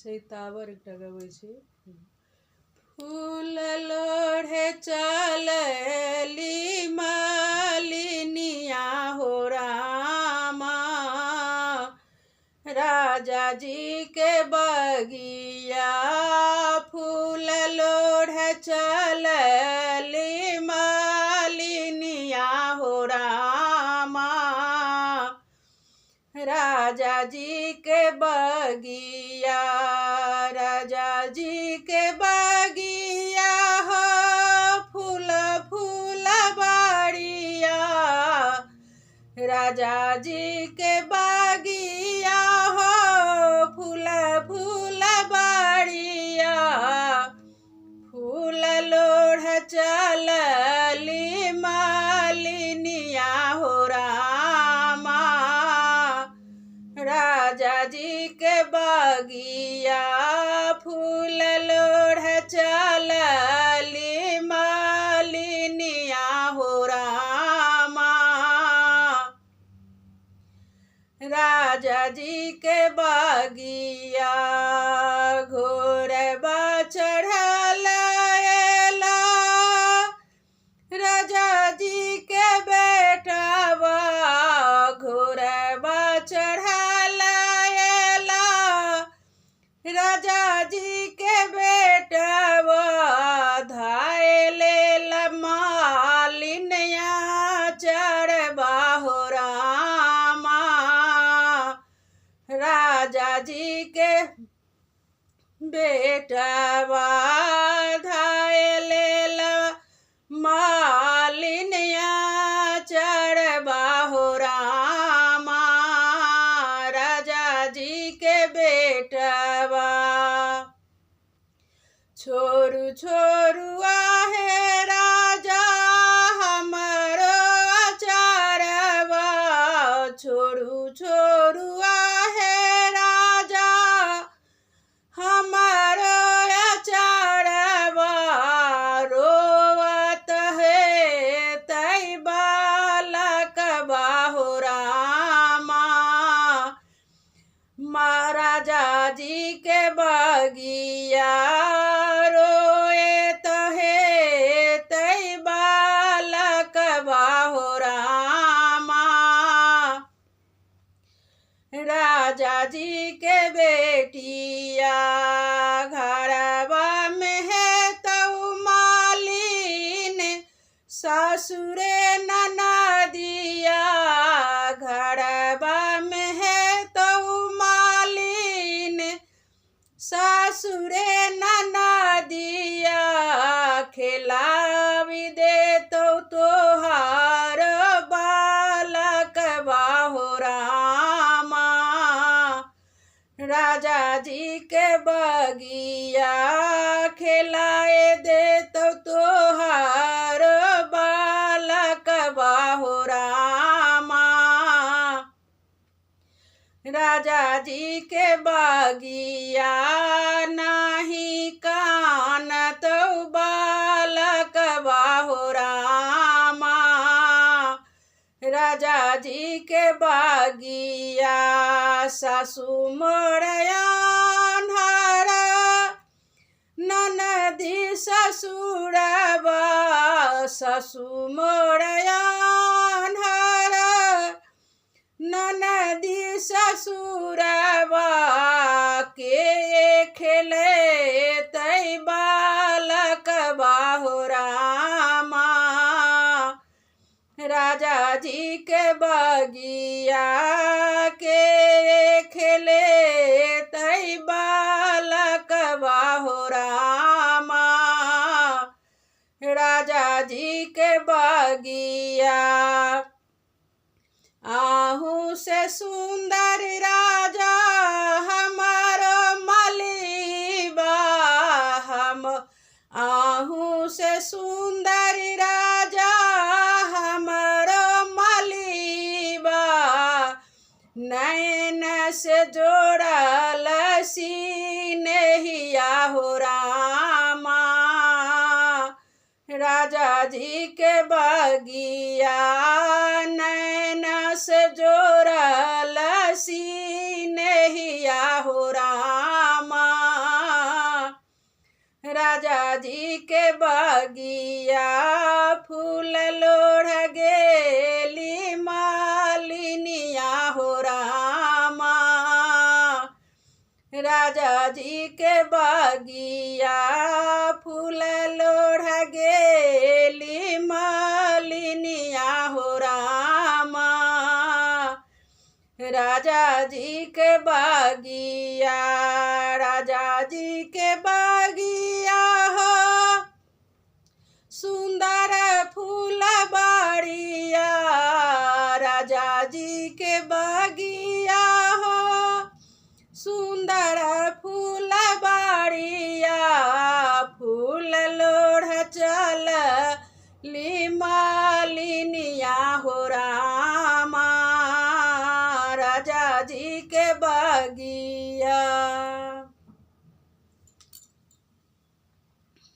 सैतावर एकटा गबै छी। फूल लोढ़े चलली मालिनिया हो रामा, राजा जी के बगिया फूल लोढ़े चलली मालिनिया हो रामा, राजा जी के बगिया, राजा जी के बगिया हो फूल फूल बाड़िया, राजा जी के बगिया हो फूल फूल बाड़िया, फूल लोढ़ चलली मालिनिया हो रामा, राजा जी के बगिया फूल लोढ़ चलली मालिनिया हो रामा, राजा जी के बगिया घोड़बा चढ़ल एला, राजा जी के बेटवा घोड़बा चढ़ल एला, राजा जी के बेटवा धायले मालिनिया चढ़बा हो रामा, राजा जी के बेटवा धायले मालिनिया चढ़बा हो रामा, राजा जी के बेटवा छोरू छोरू आहे राजा हमरो अचारवा, छोरू छोरू आहे राजा हमारो अचारवा, रोवत है तई बालकवा हो रामा, महाराजा जी के बगिया रोए तहे तई बालकवा हो रामा, राजा जी के बेटिया घरवा में है तो मालिन, ससुरे ननदिया घरवा में है तो मालिन, ससुरे ननदिया खिलावी दे तो तोहार बालकवा हो रामा, राजा जी के बगिया खिलाए दे तो तोहार बालकवा हो रामा, राजा जी के बगिया नाही कान तो बालकवा हो रामा, राजा जी के बगिया सासू मोरया ननदी ससुरवा, सासू मोरया ननदी ससुरवा के खेले तई बालकवा हो रामा, राजा जी के बगिया के खेले तई बालकवा हो रामा, राजा जी के बगिया आहू से सुंदर राजा हमारो मलिबा, हम आहू से सुंदर राजा हमारो मलिबा, नैन से जोड़ल सीनेहिया हो रामा, राजा जी के बगिया नैन से जोड़ल सीनेहिया हो रामा। राजा जी के बगिया फूल लोढ़ गेली मालिनिया हो रामा। राजा जी के बगिया फूल लोढ़ गेली मालिनिया हो रामा। राजा जी के बगिया, राजा जी के बगिया हो सुंदर फूल बाड़िया। राजा जी के बगिया हो सुंदर फूल